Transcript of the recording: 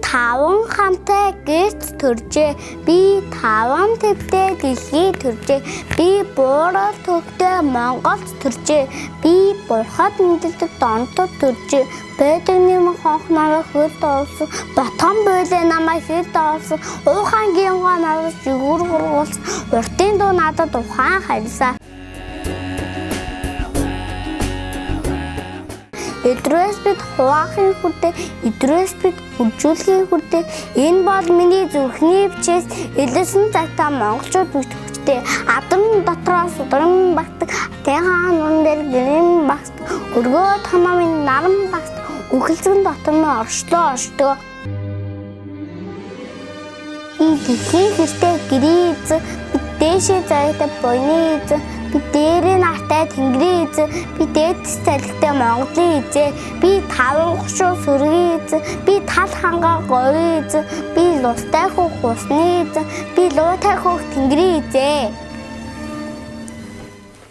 таван хамтай гэрч төржээ. Би таван твтэй дэлхий төржээ. Би буурал төгтөө Монголд төржээ. Би бурхад мэддэг донтод төржээ. Бэдэгнэм хонх намайг хөлд олсон. Ботгон буйлаа намайг хөлд олсон. Уухангийн гоо надад жигүүр хургуулсан. Уртын дуу надад ухаан харьсан. Өдрөөс бид хуваахын хүртээ, өдрөөс бид хуржуулахын хүртээ. Энэ бол миний зүрхний бичээс элсэн цагтаа монголчууд бичвчтэй. Адан дотроос удран багтдаг, атын хаан дээр гэрэн багтдаг, өргөө тоноо минь наран багтдаг, үхэлцэн дотор минь оршлоо. Дэлхийн хэртэй гэрийн эзэн, бид дээшээ заяатай буйны эзэн, би дээрээ нартай тэнгэрийн эзэн, би дээдэс цалигтай Монголын эзэн, би таван гушуу сүргийн эзэн, би тал хангаа говийн эзэн, би лустай хөх усны эзэн, би луутай хөх тэнгэрийн эзэн.